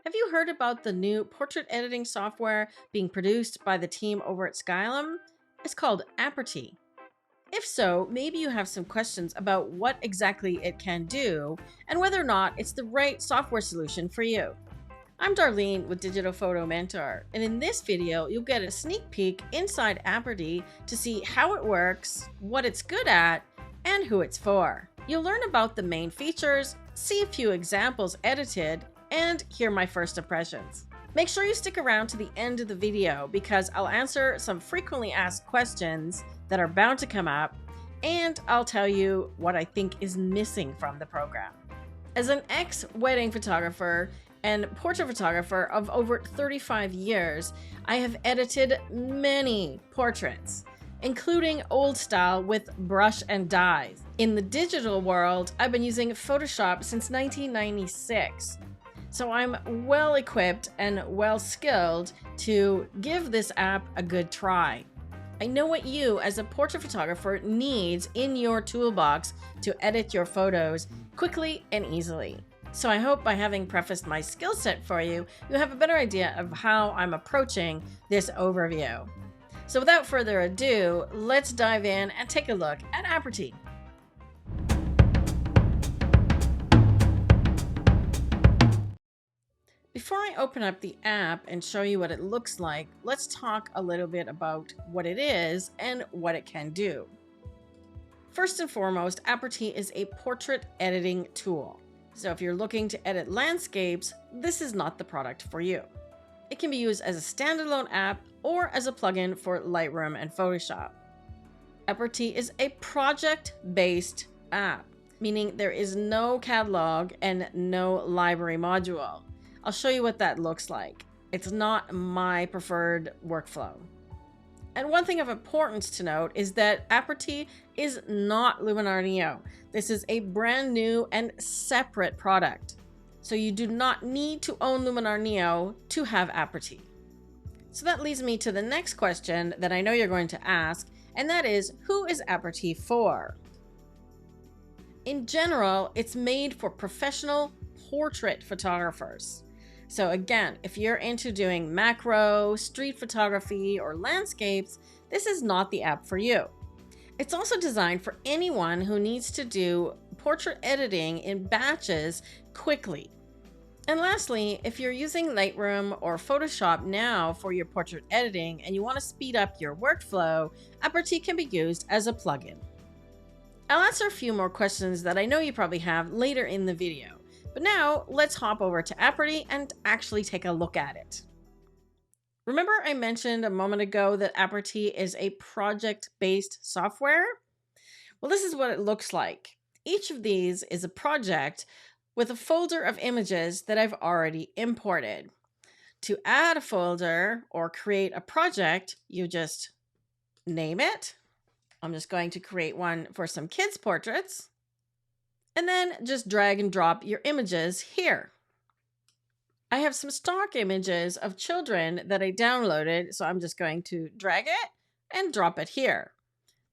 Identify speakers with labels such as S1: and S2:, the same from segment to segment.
S1: Have you heard about the new portrait editing software being produced by the team over at Skylum? It's called Aperty. If so, maybe you have some questions about what exactly it can do and whether or not it's the right software solution for you. I'm Darlene with Digital Photo Mentor, and in this video, you'll get a sneak peek inside Aperty to see how it works, what it's good at, and who it's for. You'll learn about the main features, see a few examples edited, and hear my first impressions. Make sure you stick around to the end of the video because I'll answer some frequently asked questions that are bound to come up, and I'll tell you what I think is missing from the program. As an ex-wedding photographer and portrait photographer of over 35 years, I have edited many portraits, including old style with brush and dyes. In the digital world, I've been using Photoshop since 1996. So I'm well equipped and well skilled to give this app a good try. I know what you as a portrait photographer needs in your toolbox to edit your photos quickly and easily. So I hope by having prefaced my skill set for you, you have a better idea of how I'm approaching this overview. So without further ado, let's dive in and take a look at Aperty. Before I open up the app and show you what it looks like, let's talk a little bit about what it is and what it can do. First and foremost, Aperty is a portrait editing tool. So if you're looking to edit landscapes, this is not the product for you. It can be used as a standalone app or as a plugin for Lightroom and Photoshop. Aperty is a project-based app, meaning there is no catalog and no library module. I'll show you what that looks like. It's not my preferred workflow. And one thing of importance to note is that Aperty is not Luminar Neo. This is a brand new and separate product. So you do not need to own Luminar Neo to have Aperty. So that leads me to the next question that I know you're going to ask, and that is, who is Aperty for? In general, it's made for professional portrait photographers. So again, if you're into doing macro, street photography, or landscapes, this is not the app for you. It's also designed for anyone who needs to do portrait editing in batches quickly. And lastly, if you're using Lightroom or Photoshop now for your portrait editing and you want to speed up your workflow, Aperty can be used as a plugin. I'll answer a few more questions that I know you probably have later in the video. But now let's hop over to Aperty and actually take a look at it. Remember I mentioned a moment ago that Aperty is a project-based software? Well, this is what it looks like. Each of these is a project with a folder of images that I've already imported. To add a folder or create a project, you just name it. I'm just going to create one for some kids' portraits. And then just drag and drop your images here. I have some stock images of children that I downloaded, so I'm just going to drag it and drop it here.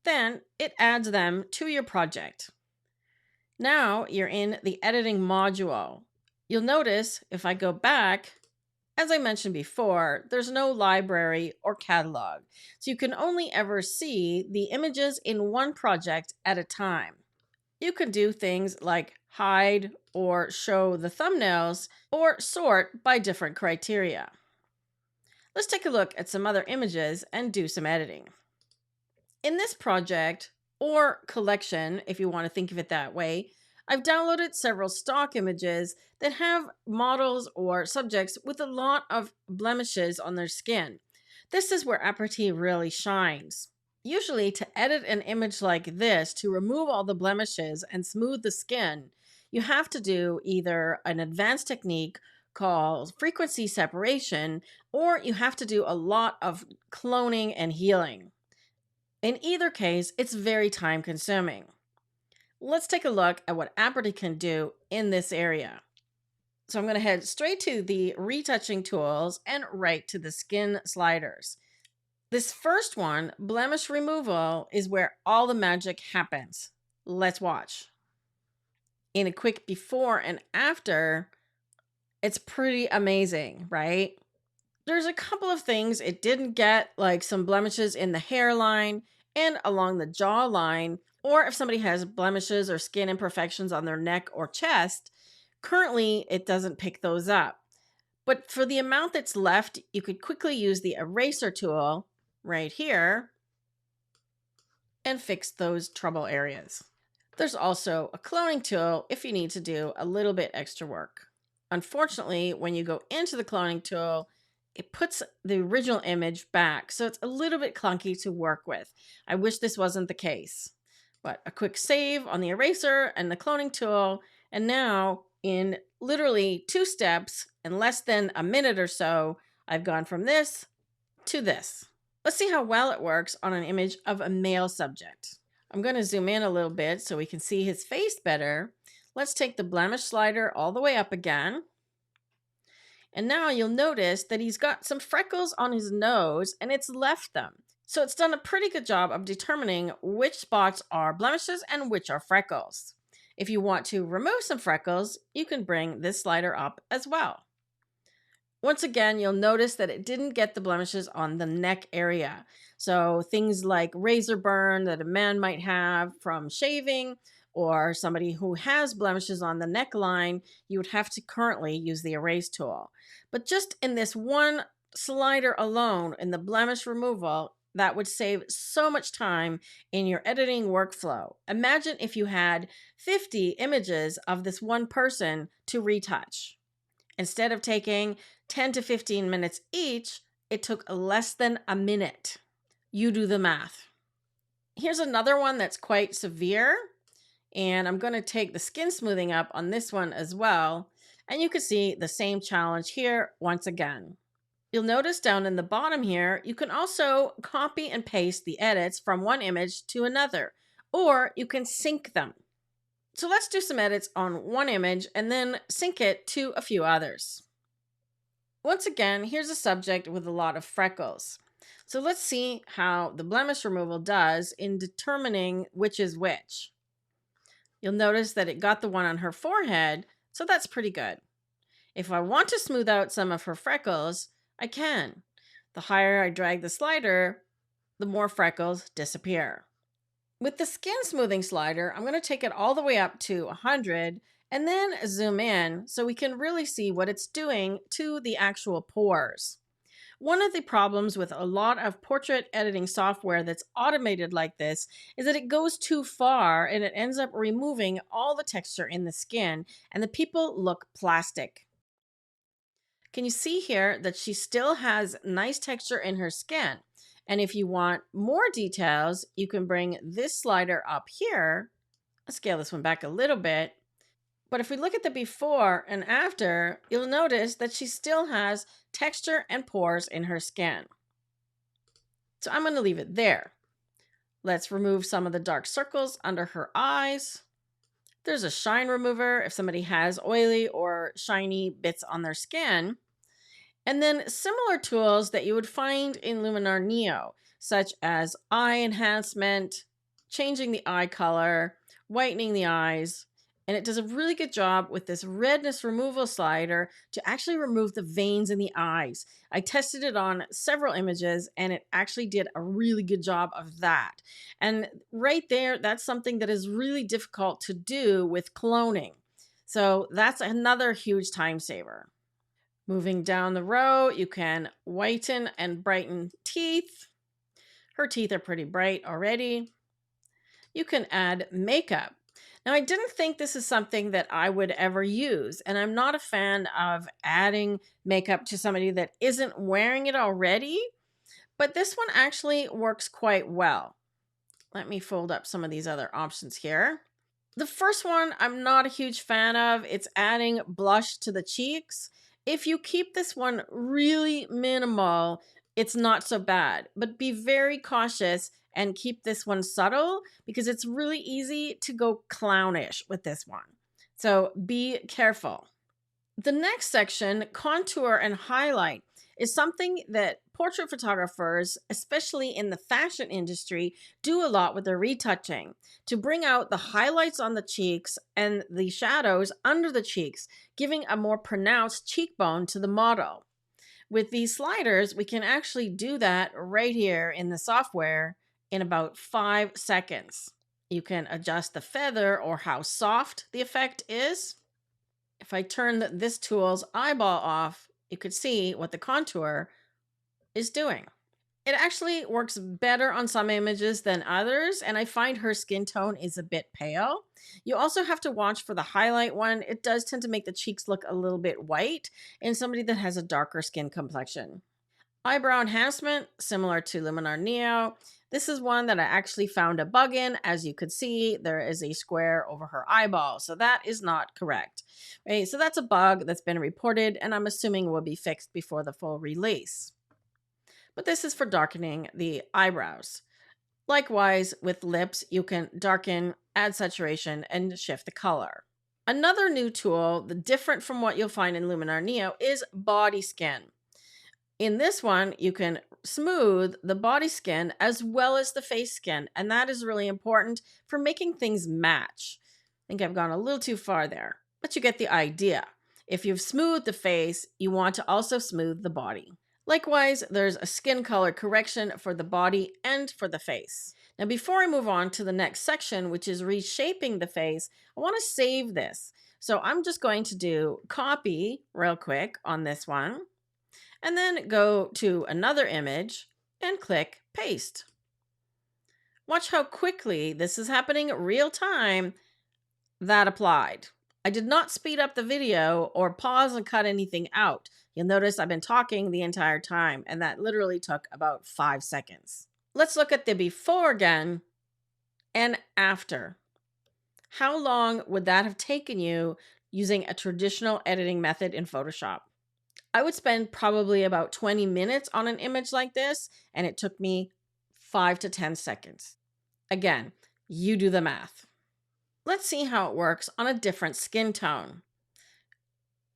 S1: Then it adds them to your project. Now you're in the editing module. You'll notice if I go back, as I mentioned before, there's no library or catalog, so you can only ever see the images in one project at a time. You can do things like hide or show the thumbnails or sort by different criteria. Let's take a look at some other images and do some editing. In this project, or collection, if you want to think of it that way, I've downloaded several stock images that have models or subjects with a lot of blemishes on their skin. This is where Aperty really shines. Usually, to edit an image like this, to remove all the blemishes and smooth the skin, you have to do either an advanced technique called frequency separation, or you have to do a lot of cloning and healing. In either case, it's very time consuming. Let's take a look at what Aperty can do in this area. So I'm going to head straight to the retouching tools and right to the skin sliders. This first one, blemish removal, is where all the magic happens. Let's watch. In a quick before and after, It's pretty amazing, right? There's a couple of things it didn't get, like some blemishes in the hairline and along the jawline, or if somebody has blemishes or skin imperfections on their neck or chest. Currently, it doesn't pick those up. But for the amount that's left, you could quickly use the eraser tool right here and fix those trouble areas. There's also a cloning tool if you need to do a little bit extra work. Unfortunately, when you go into the cloning tool, it puts the original image back, so it's a little bit clunky to work with. I wish this wasn't the case. But a quick save on the eraser and the cloning tool, and now in literally 2 steps, in less than a minute or so, I've gone from this to this. Let's see how well it works on an image of a male subject. I'm going to zoom in a little bit so we can see his face better. Let's take the blemish slider all the way up again. And now you'll notice that he's got some freckles on his nose and it's left them. So it's done a pretty good job of determining which spots are blemishes and which are freckles. If you want to remove some freckles, you can bring this slider up as well. Once again, you'll notice that it didn't get the blemishes on the neck area. So things like razor burn that a man might have from shaving, or somebody who has blemishes on the neckline, you would have to currently use the erase tool. But just in this one slider alone, in the blemish removal, that would save so much time in your editing workflow. Imagine if you had 50 images of this one person to retouch. Instead of taking 10 to 15 minutes each, it took less than a minute. You do the math. Here's another one that's quite severe, and I'm going to take the skin smoothing up on this one as well, and you can see the same challenge here once again. You'll notice down in the bottom here, you can also copy and paste the edits from one image to another, or you can sync them. So let's do some edits on one image and then sync it to a few others. Once again, here's a subject with a lot of freckles. So let's see how the blemish removal does in determining which is which. You'll notice that it got the one on her forehead, so that's pretty good. If I want to smooth out some of her freckles, I can. The higher I drag the slider, the more freckles disappear. With the skin smoothing slider, I'm going to take it all the way up to 100 and then zoom in so we can really see what it's doing to the actual pores. One of the problems with a lot of portrait editing software that's automated like this is that it goes too far and it ends up removing all the texture in the skin and the people look plastic. Can you see here that she still has nice texture in her skin? And if you want more details, you can bring this slider up here. I'll scale this one back a little bit. But if we look at the before and after, you'll notice that she still has texture and pores in her skin. So I'm going to leave it there. Let's remove some of the dark circles under her eyes. There's a shine remover if somebody has oily or shiny bits on their skin. And then similar tools that you would find in Luminar Neo, such as eye enhancement, changing the eye color, whitening the eyes. And it does a really good job with this redness removal slider to actually remove the veins in the eyes. I tested it on several images and it actually did a really good job of that. And right there, that's something that is really difficult to do with cloning. So that's another huge time saver. Moving down the row, you can whiten and brighten teeth. Her teeth are pretty bright already. You can add makeup. Now, I didn't think this is something that I would ever use, and I'm not a fan of adding makeup to somebody that isn't wearing it already, but this one actually works quite well. Let me fold up some of these other options here. The first one I'm not a huge fan of. It's adding blush to the cheeks. If you keep this one really minimal, it's not so bad, but be very cautious and keep this one subtle because it's really easy to go clownish with this one. So be careful. The next section, contour and highlight, is something that portrait photographers, especially in the fashion industry, do a lot with their retouching to bring out the highlights on the cheeks and the shadows under the cheeks, giving a more pronounced cheekbone to the model. With these sliders, we can actually do that right here in the software in about 5 seconds. You can adjust the feather or how soft the effect is. If I turn this tool's eyeball off, you could see what the contour is doing. It actually works better on some images than others, and I find her skin tone is a bit pale. You also have to watch for the highlight one. It does tend to make the cheeks look a little bit white in somebody that has a darker skin complexion. Eyebrow enhancement, similar to Luminar Neo. This is one that I actually found a bug in. As you could see, there is a square over her eyeball, so that is not correct. Right, so that's a bug that's been reported, and I'm assuming will be fixed before the full release. But this is for darkening the eyebrows. Likewise, with lips, you can darken, add saturation, and shift the color. Another new tool, different from what you'll find in Luminar Neo, is body skin. In this one, you can smooth the body skin as well as the face skin, and that is really important for making things match. I think I've gone a little too far there, but you get the idea. If you've smoothed the face, you want to also smooth the body. Likewise, there's a skin color correction for the body and for the face. Now, before I move on to the next section, which is reshaping the face, I want to save this. So I'm just going to do copy real quick on this one, and then go to another image and click paste. Watch how quickly this is happening real time. That applied. I did not speed up the video or pause and cut anything out. You'll notice I've been talking the entire time, and that literally took about 5 seconds. Let's look at the before again and after. How long would that have taken you using a traditional editing method in Photoshop? I would spend probably about 20 minutes on an image like this, and it took me 5 to 10 seconds. Again, you do the math. Let's see how it works on a different skin tone.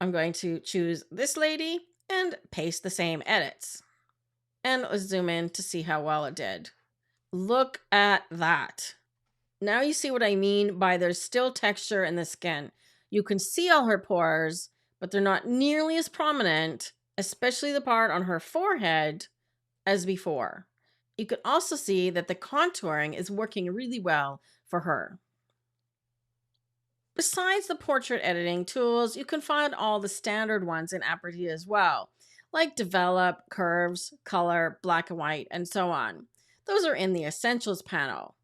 S1: I'm going to choose this lady and paste the same edits. And let's zoom in to see how well it did. Look at that. Now you see what I mean by there's still texture in the skin. You can see all her pores, but they're not nearly as prominent, especially the part on her forehead, as before. You can also see that the contouring is working really well for her. Besides the portrait editing tools, you can find all the standard ones in Aperty as well, like Develop, Curves, Color, Black and White, and so on. Those are in the Essentials panel.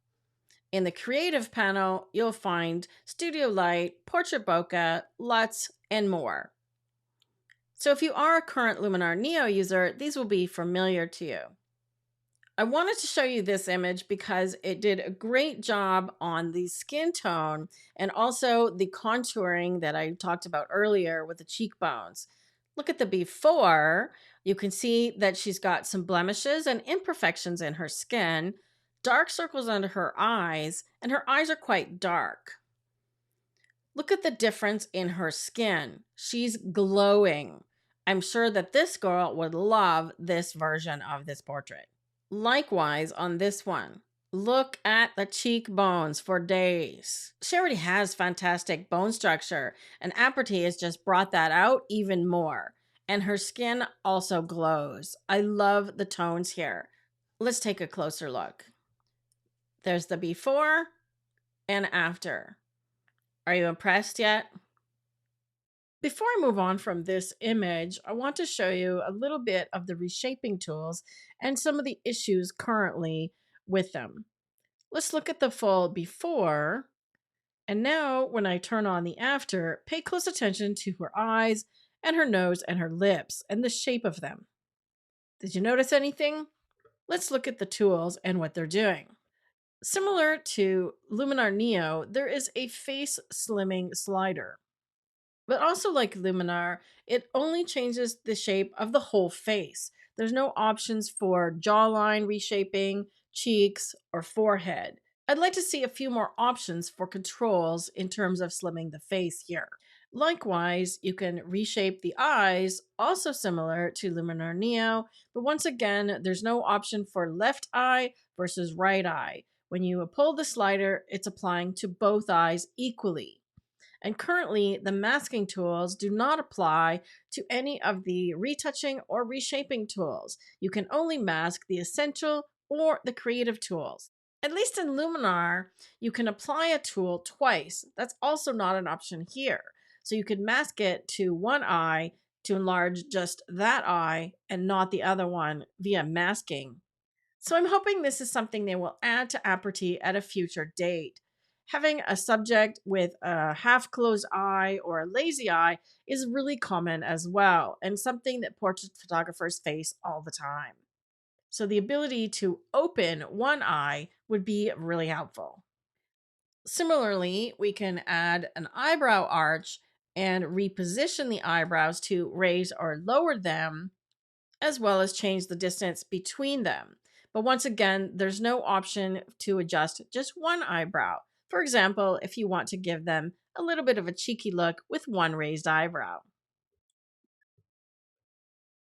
S1: In the Creative panel, you'll find Studio Light, Portrait Bokeh, LUTs, and more. So if you are a current Luminar Neo user, these will be familiar to you. I wanted to show you this image because it did a great job on the skin tone and also the contouring that I talked about earlier with the cheekbones. Look at the before. You can see that she's got some blemishes and imperfections in her skin, dark circles under her eyes, and her eyes are quite dark. Look at the difference in her skin. She's glowing. I'm sure that this girl would love this version of this portrait. Likewise on this one, look at the cheekbones for days. She already has fantastic bone structure, and Aperty has just brought that out even more. And her skin also glows. I love the tones here. Let's take a closer look. There's the before and after. Are you impressed yet? Before I move on from this image, I want to show you a little bit of the reshaping tools and some of the issues currently with them. Let's look at the full before. And now when I turn on the after, pay close attention to her eyes and her nose and her lips and the shape of them. Did you notice anything? Let's look at the tools and what they're doing. Similar to Luminar Neo, there is a face slimming slider. But also like Luminar, it only changes the shape of the whole face. There's no options for jawline reshaping, cheeks, or forehead. I'd like to see a few more options for controls in terms of slimming the face here. Likewise, you can reshape the eyes, also similar to Luminar Neo, but once again, there's no option for left eye versus right eye. When you pull the slider, it's applying to both eyes equally. And currently, the masking tools do not apply to any of the retouching or reshaping tools. You can only mask the essential or the creative tools. At least in Luminar, you can apply a tool twice. That's also not an option here. So you could mask it to one eye to enlarge just that eye and not the other one via masking. So I'm hoping this is something they will add to Aperty at a future date. Having a subject with a half closed eye or a lazy eye is really common as well, and something that portrait photographers face all the time. So the ability to open one eye would be really helpful. Similarly, we can add an eyebrow arch and reposition the eyebrows to raise or lower them, as well as change the distance between them. But once again, there's no option to adjust just one eyebrow. For example, if you want to give them a little bit of a cheeky look with one raised eyebrow.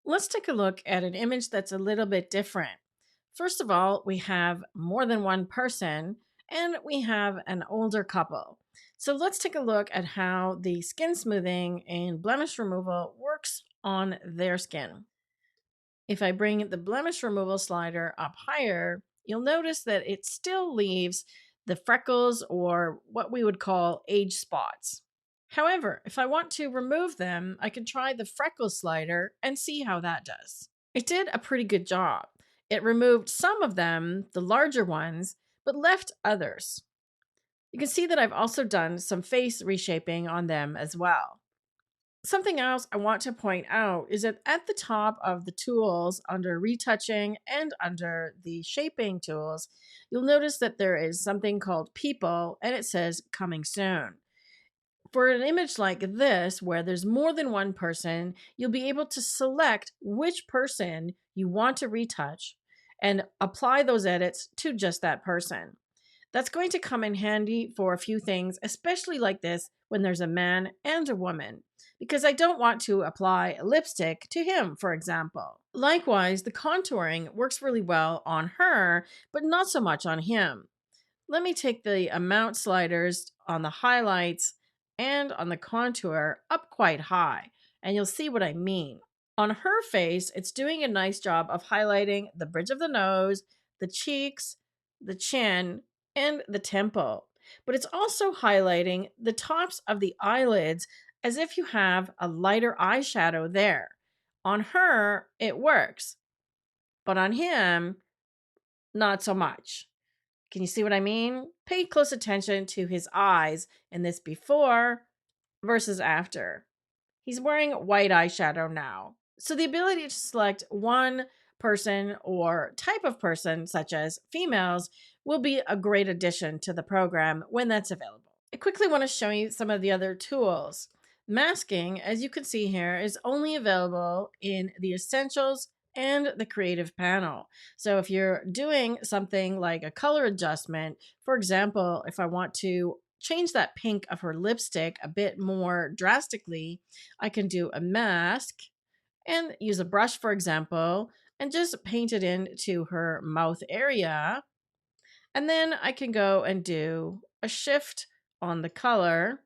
S1: Let's take a look at an image that's a little bit different. First of all, we have more than one person and we have an older couple. So let's take a look at how the skin smoothing and blemish removal works on their skin. If I bring the blemish removal slider up higher, you'll notice that it still leaves the freckles or what we would call age spots. However, if I want to remove them, I can try the freckle slider and see how that does. It did a pretty good job. It removed some of them, the larger ones, but left others. You can see that I've also done some face reshaping on them as well. Something else I want to point out is that at the top of the tools under retouching and under the shaping tools, you'll notice that there is something called people and it says coming soon. For an image like this, where there's more than one person, you'll be able to select which person you want to retouch and apply those edits to just that person. That's going to come in handy for a few things, especially like this when there's a man and a woman, because I don't want to apply lipstick to him, for example. Likewise, the contouring works really well on her, but not so much on him. Let me take the amount sliders on the highlights and on the contour up quite high, and you'll see what I mean. On her face, it's doing a nice job of highlighting the bridge of the nose, the cheeks, the chin, and the temple. But it's also highlighting the tops of the eyelids as if you have a lighter eyeshadow there. On her, it works, but on him, not so much. Can you see what I mean? Pay close attention to his eyes in this before versus after. He's wearing white eyeshadow now. So the ability to select one person or type of person, such as females, will be a great addition to the program when that's available. I quickly want to show you some of the other tools. Masking, as you can see here, is only available in the Essentials and the Creative panel. So if you're doing something like a color adjustment, for example, if I want to change that pink of her lipstick a bit more drastically, I can do a mask and use a brush, for example, and just paint it into her mouth area. And then I can go and do a shift on the color.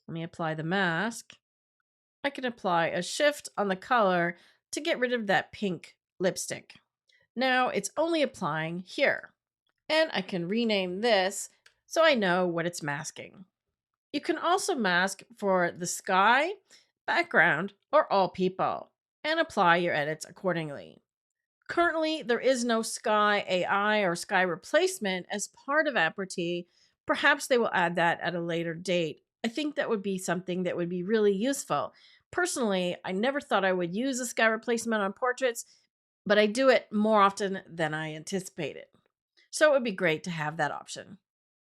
S1: Let me apply the mask. I can apply a shift on the color to get rid of that pink lipstick. Now it's only applying here. And I can rename this so I know what it's masking. You can also mask for the sky, background, or all people, and apply your edits accordingly. Currently, there is no Sky AI or Sky replacement as part of Aperty. Perhaps they will add that at a later date. I think that would be something that would be really useful. Personally, I never thought I would use a Sky replacement on portraits, but I do it more often than I anticipated. So it would be great to have that option.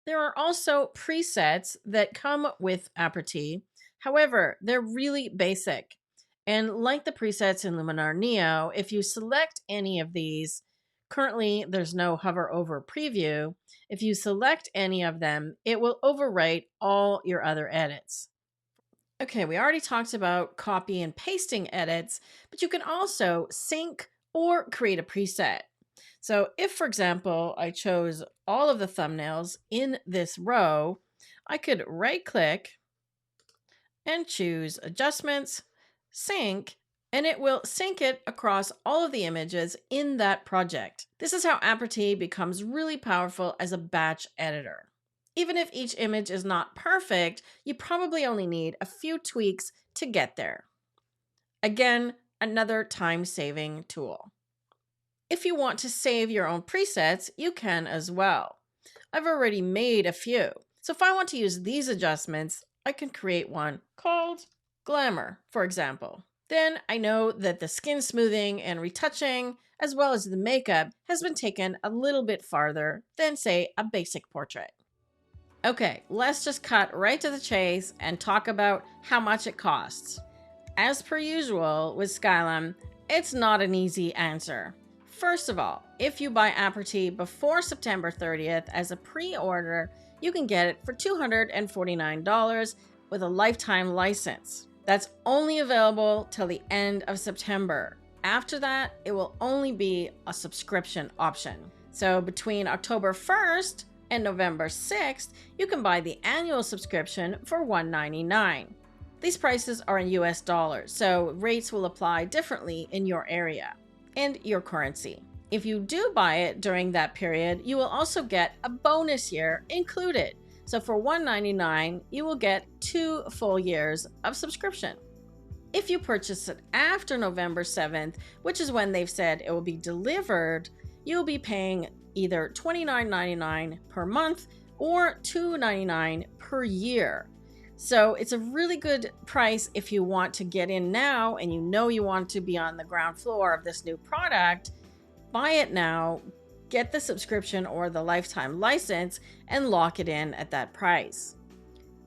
S1: There are also presets that come with Aperty. However, they're really basic. And like the presets in Luminar Neo, if you select any of these, currently there's no hover over preview. If you select any of them, it will overwrite all your other edits. Okay, we already talked about copy and pasting edits, but you can also sync or create a preset. So if, for example, I chose all of the thumbnails in this row, I could right click and choose Adjustments, Sync, and it will sync it across all of the images in that project. This is how Aperty becomes really powerful as a batch editor. Even if each image is not perfect, you probably only need a few tweaks to get there. Again, another time-saving tool. If you want to save your own presets, you can as well. I've already made a few. So if I want to use these adjustments, I can create one called Glamour, for example. Then I know that the skin smoothing and retouching, as well as the makeup, has been taken a little bit farther than, say, a basic portrait. Okay, let's just cut right to the chase and talk about how much it costs. As per usual with Skylum, it's not an easy answer. First of all, if you buy Aperty before September 30th as a pre-order, you can get it for $249 with a lifetime license. That's only available till the end of September. After that, it will only be a subscription option. So between October 1st and November 6th, you can buy the annual subscription for $199. These prices are in US dollars, so rates will apply differently in your area and your currency. If you do buy it during that period, you will also get a bonus year included. So for $199, you will get 2 full years of subscription. If you purchase it after November 7th, which is when they've said it will be delivered, you'll be paying either $29.99 per month or $299 per year. So it's a really good price if you want to get in now and you know you want to be on the ground floor of this new product. Buy it now, get the subscription or the lifetime license, and lock it in at that price.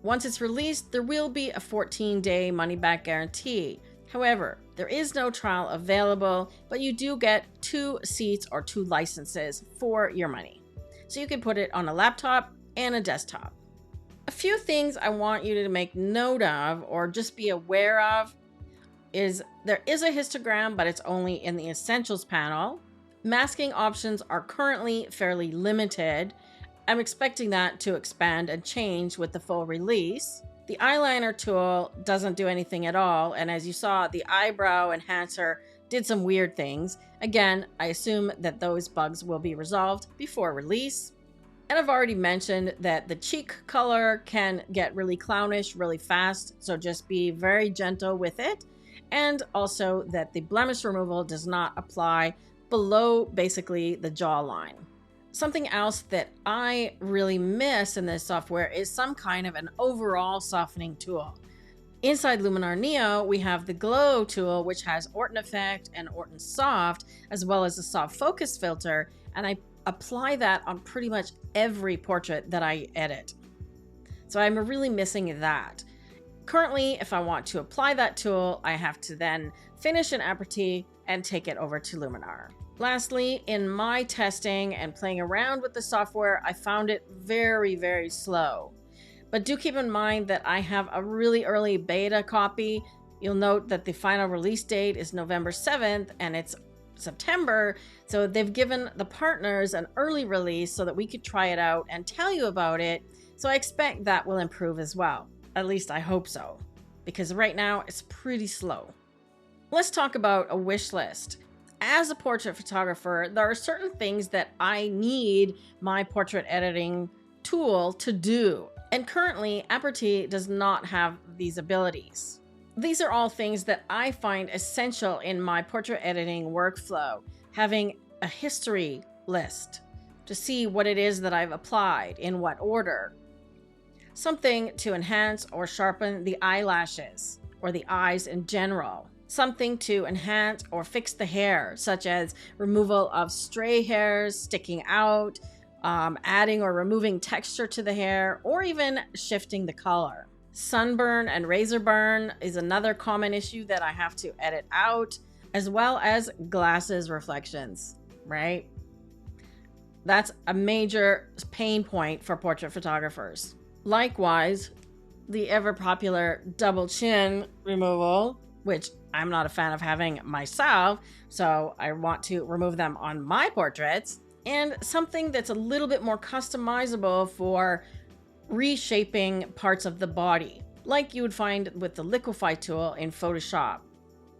S1: Once it's released, there will be a 14-day money-back guarantee. However, there is no trial available, but you do get 2 seats or 2 licenses for your money. So you can put it on a laptop and a desktop. A few things I want you to make note of or just be aware of is there is a histogram, but it's only in the Essentials panel. Masking options are currently fairly limited. I'm expecting that to expand and change with the full release. The eyeliner tool doesn't do anything at all, and as you saw, the eyebrow enhancer did some weird things. Again, I assume that those bugs will be resolved before release. And I've already mentioned that the cheek color can get really clownish really fast, so just be very gentle with it. And also that the blemish removal does not apply below basically the jawline. Something else that I really miss in this software is some kind of an overall softening tool. Inside Luminar Neo, we have the Glow tool, which has Orton Effect and Orton Soft, as well as a soft focus filter, and I apply that on pretty much every portrait that I edit. So I'm really missing that. Currently, if I want to apply that tool, I have to then finish an Aperty and take it over to Luminar. Lastly, in my testing and playing around with the software, I found it very, very slow. But do keep in mind that I have a really early beta copy. You'll note that the final release date is November 7th and it's September, so they've given the partners an early release so that we could try it out and tell you about it. So I expect that will improve as well. At least I hope so, because right now it's pretty slow. Let's talk about a wish list. As a portrait photographer, there are certain things that I need my portrait editing tool to do, and currently Aperty does not have these abilities. These are all things that I find essential in my portrait editing workflow. Having a history list to see what it is that I've applied, in what order. Something to enhance or sharpen the eyelashes or the eyes in general. Something to enhance or fix the hair, such as removal of stray hairs sticking out, adding or removing texture to the hair, or even shifting the color. Sunburn and razor burn is another common issue that I have to edit out, as well as glasses reflections, right? That's a major pain point for portrait photographers. Likewise, the ever popular double chin removal, which I'm not a fan of having myself, so I want to remove them on my portraits, and something that's a little bit more customizable for reshaping parts of the body, like you would find with the liquify tool in Photoshop.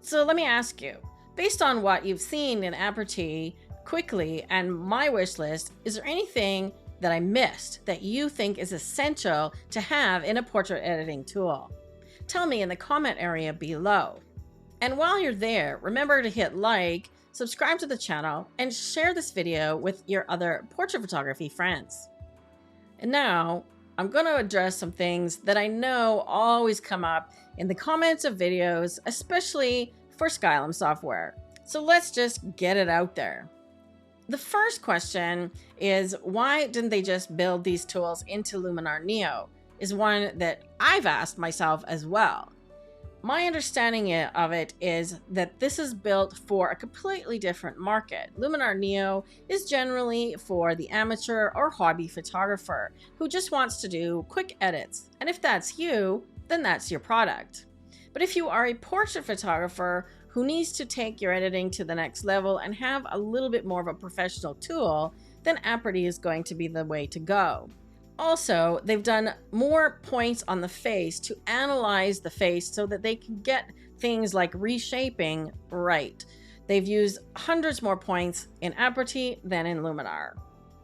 S1: So let me ask you, based on what you've seen in Aperty quickly and my wish list, is there anything that I missed that you think is essential to have in a portrait editing tool? Tell me in the comment area below. And while you're there, remember to hit like, subscribe to the channel, and share this video with your other portrait photography friends. And now, I'm going to address some things that I know always come up in the comments of videos, especially for Skylum software. So let's just get it out there. The first question is, why didn't they just build these tools into Luminar Neo? Is one that I've asked myself as well. My understanding of it is that this is built for a completely different market. Luminar Neo is generally for the amateur or hobby photographer who just wants to do quick edits. And if that's you, then that's your product. But if you are a portrait photographer who needs to take your editing to the next level and have a little bit more of a professional tool, then Aperty is going to be the way to go. Also, they've done more points on the face to analyze the face so that they can get things like reshaping right. They've used hundreds more points in Aperty than in Luminar.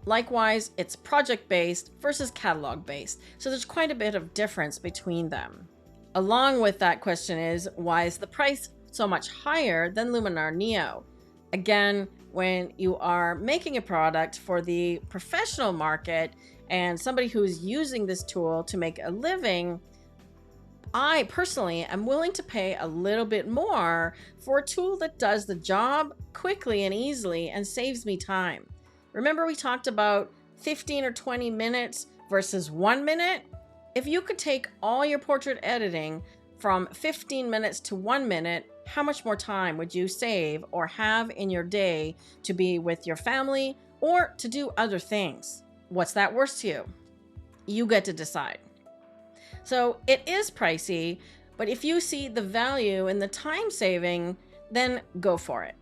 S1: Likewise, it's project-based versus catalog-based, so there's quite a bit of difference between them. Along with that question is, why is the price so much higher than Luminar Neo? Again, when you are making a product for the professional market and somebody who's using this tool to make a living, I personally am willing to pay a little bit more for a tool that does the job quickly and easily and saves me time. Remember we talked about 15 or 20 minutes versus 1 minute? If you could take all your portrait editing from 15 minutes to 1 minute, how much more time would you save or have in your day to be with your family or to do other things? What's that worth to you? You get to decide. So it is pricey, but if you see the value in the time saving, then go for it.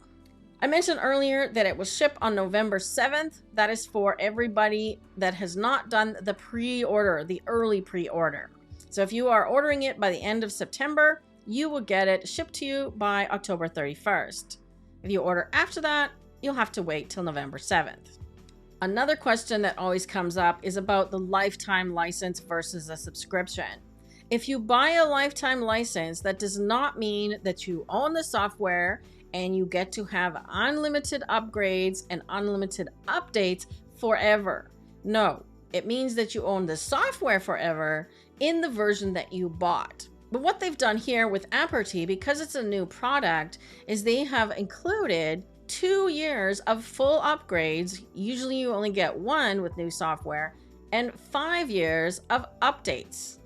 S1: I mentioned earlier that it will ship on November 7th. That is for everybody that has not done the pre-order, the early pre-order. So if you are ordering it by the end of September, you will get it shipped to you by October 31st. If you order after that, you'll have to wait till November 7th. Another question that always comes up is about the lifetime license versus a subscription. If you buy a lifetime license, that does not mean that you own the software and you get to have unlimited upgrades and unlimited updates forever. No, it means that you own the software forever in the version that you bought. But what they've done here with Aperty, because it's a new product, is they have included 2 years of full upgrades. Usually you only get 1 with new software, and 5 years of updates.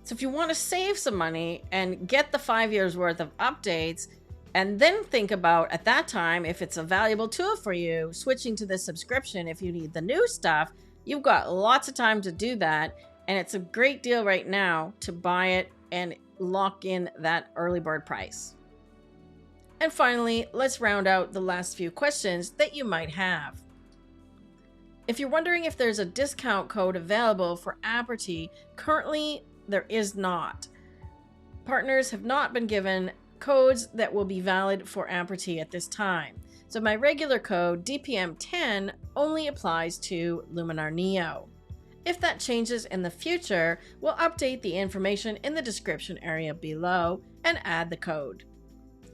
S1: So if you want to save some money and get the 5 years worth of updates, and then think about at that time if it's a valuable tool for you, switching to the subscription if you need the new stuff, you've got lots of time to do that. And it's a great deal right now to buy it and lock in that early bird price. And finally, let's round out the last few questions that you might have. If you're wondering if there's a discount code available for Aperty, currently there is not. Partners have not been given codes that will be valid for Aperty at this time. So my regular code, DPM10, only applies to Luminar Neo. If that changes in the future, we'll update the information in the description area below and add the code.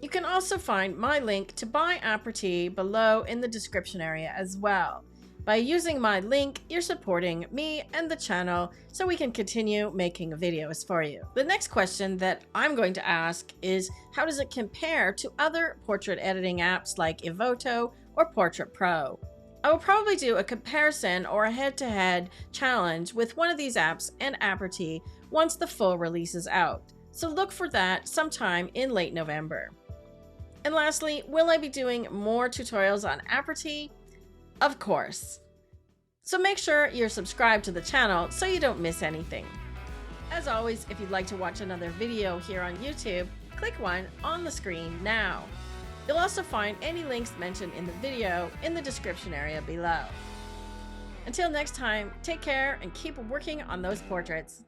S1: You can also find my link to buy Aperty below in the description area as well. By using my link, you're supporting me and the channel so we can continue making videos for you. The next question that I'm going to ask is, how does it compare to other portrait editing apps like Evoto or Portrait Pro? I will probably do a comparison or a head-to-head challenge with one of these apps and Aperty once the full release is out. So look for that sometime in late November. And lastly, will I be doing more tutorials on Aperty? Of course. So make sure you're subscribed to the channel so you don't miss anything. As always, if you'd like to watch another video here on YouTube, click one on the screen now. You'll also find any links mentioned in the video in the description area below. Until next time, take care and keep working on those portraits.